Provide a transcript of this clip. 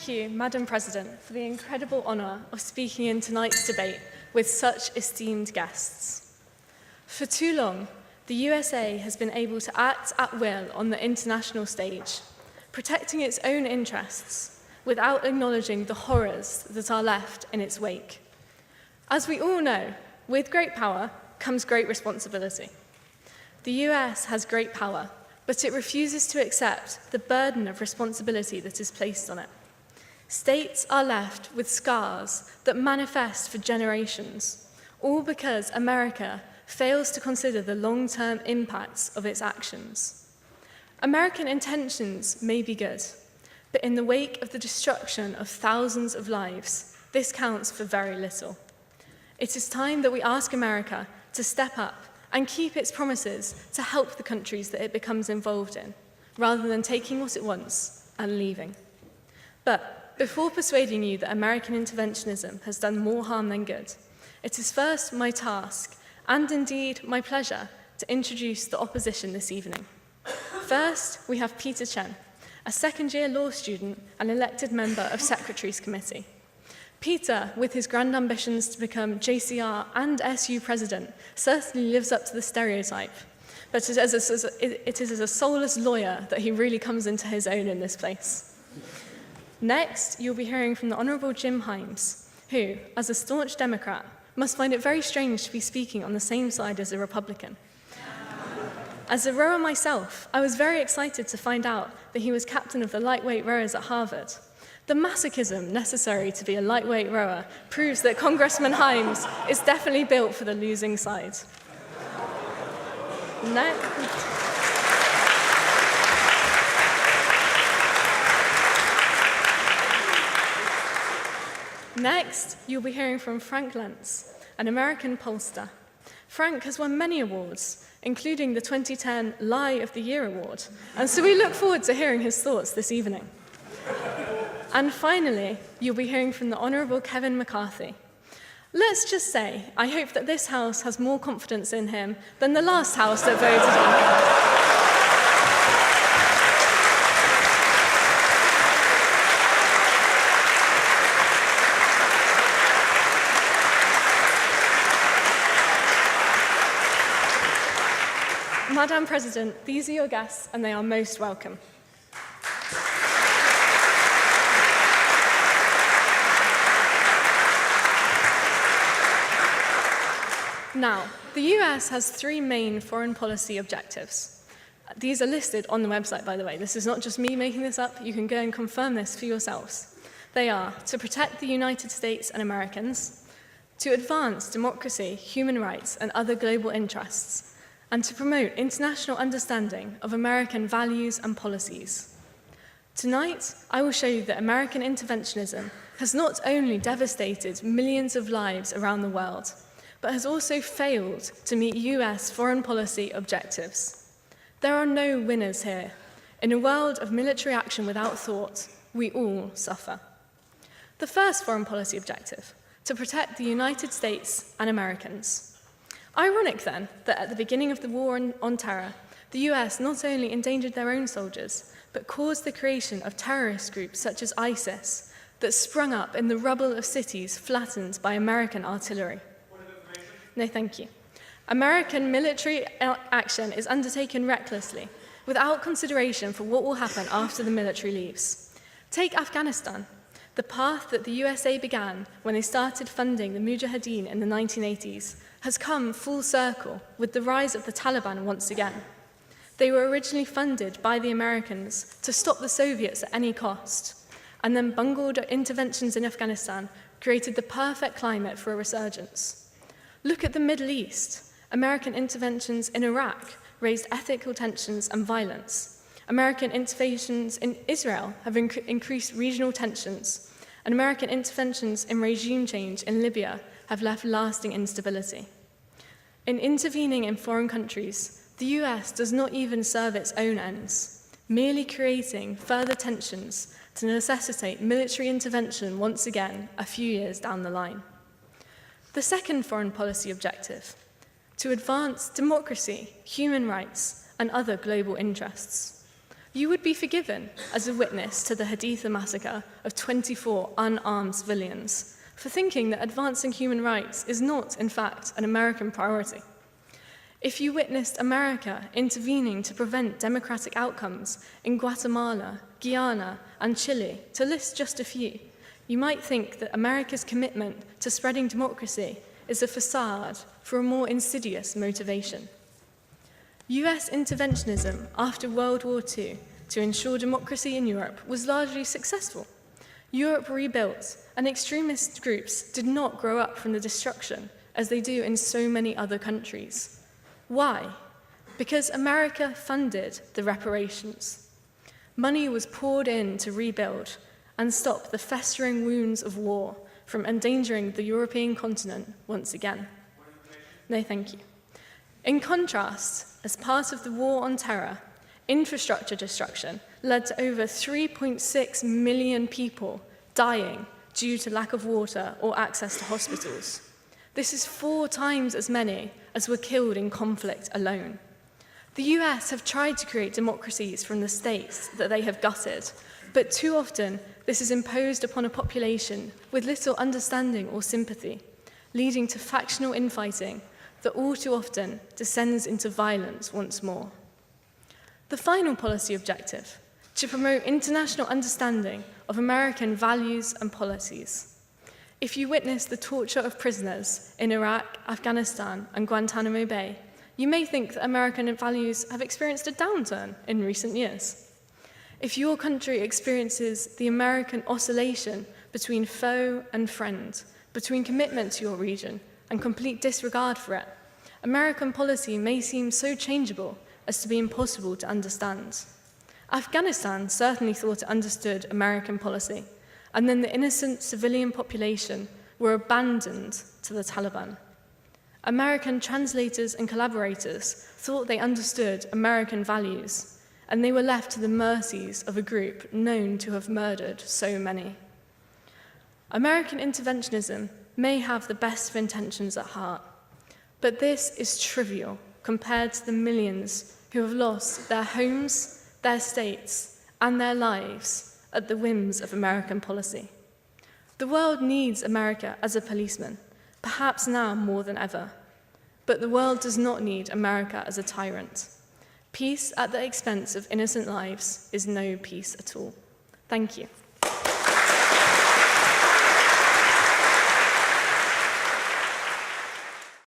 Thank you, Madam President, for the incredible honour of speaking in tonight's debate with such esteemed guests. For too long, the USA has been able to act at will on the international stage, protecting its own interests without acknowledging the horrors that are left in its wake. As we all know, with great power comes great responsibility. The US has great power, but it refuses to accept the burden of responsibility that is placed on it. States are left with scars that manifest for generations, all because America fails to consider the long-term impacts of its actions. American intentions may be good, but in the wake of the destruction of thousands of lives, this counts for very little. It is time that we ask America to step up and keep its promises to help the countries that it becomes involved in, rather than taking what it wants and leaving. But before persuading you that American interventionism has done more harm than good, it is first my task, and indeed my pleasure, to introduce the opposition this evening. First, we have Peter Chen, a second-year law student and elected member of Secretary's Committee. Peter, with his grand ambitions to become JCR and SU president, certainly lives up to the stereotype, but it is as a soulless lawyer that he really comes into his own in this place. Next, you'll be hearing from the Honourable Jim Himes, who, as a staunch Democrat, must find it very strange to be speaking on the same side as a Republican. As a rower myself, I was very excited to find out that he was captain of the lightweight rowers at Harvard. The masochism necessary to be a lightweight rower proves that Congressman Himes is definitely built for the losing side. Next, you'll be hearing from Frank Lentz, an American pollster. Frank has won many awards, including the 2010 Lie of the Year award, and so we look forward to hearing his thoughts this evening. And finally, you'll be hearing from the Honourable Kevin McCarthy. Let's just say, I hope that this House has more confidence in him than the last House that voted on him. Madam President, these are your guests, and they are most welcome. Now, the US has three main foreign policy objectives. These are listed on the website, by the way. This is not just me making this up. You can go and confirm this for yourselves. They are to protect the United States and Americans, to advance democracy, human rights, and other global interests, and to promote international understanding of American values and policies. Tonight, I will show you that American interventionism has not only devastated millions of lives around the world, but has also failed to meet US foreign policy objectives. There are no winners here. In a world of military action without thought, we all suffer. The first foreign policy objective, to protect the United States and Americans. Ironic, then, that at the beginning of the war on terror, the US not only endangered their own soldiers, but caused the creation of terrorist groups such as ISIS that sprung up in the rubble of cities flattened by American artillery. No, thank you. American military action is undertaken recklessly, without consideration for what will happen after the military leaves. Take Afghanistan, the path that the USA began when they started funding the Mujahideen in the 1980s has come full circle with the rise of the Taliban once again. They were originally funded by the Americans to stop the Soviets at any cost, and then bungled interventions in Afghanistan created the perfect climate for a resurgence. Look at the Middle East. American interventions in Iraq raised ethical tensions and violence. American interventions in Israel have increased regional tensions, and American interventions in regime change in Libya have left lasting instability. In intervening in foreign countries, the US does not even serve its own ends, merely creating further tensions to necessitate military intervention once again a few years down the line. The second foreign policy objective, to advance democracy, human rights, and other global interests. You would be forgiven as a witness to the Haditha massacre of 24 unarmed civilians for thinking that advancing human rights is not, in fact, an American priority. If you witnessed America intervening to prevent democratic outcomes in Guatemala, Guyana, and Chile, to list just a few, you might think that America's commitment to spreading democracy is a facade for a more insidious motivation. US interventionism after World War II to ensure democracy in Europe was largely successful. Europe rebuilt, and extremist groups did not grow up from the destruction as they do in so many other countries. Why? Because America funded the reparations. Money was poured in to rebuild and stop the festering wounds of war from endangering the European continent once again. No, thank you. In contrast, as part of the war on terror, infrastructure destruction led to over 3.6 million people dying due to lack of water or access to hospitals. This is 4 times as many as were killed in conflict alone. The US have tried to create democracies from the states that they have gutted, but too often this is imposed upon a population with little understanding or sympathy, leading to factional infighting that all too often descends into violence once more. The final policy objective, to promote international understanding of American values and policies. If you witness the torture of prisoners in Iraq, Afghanistan, and Guantanamo Bay, you may think that American values have experienced a downturn in recent years. If your country experiences the American oscillation between foe and friend, between commitment to your region and complete disregard for it, American policy may seem so changeable as to be impossible to understand. Afghanistan certainly thought it understood American policy, and then the innocent civilian population were abandoned to the Taliban. American translators and collaborators thought they understood American values, and they were left to the mercies of a group known to have murdered so many. American interventionism may have the best of intentions at heart, but this is trivial compared to the millions who have lost their homes, their states, and their lives at the whims of American policy. The world needs America as a policeman, perhaps now more than ever. But the world does not need America as a tyrant. Peace at the expense of innocent lives is no peace at all. Thank you.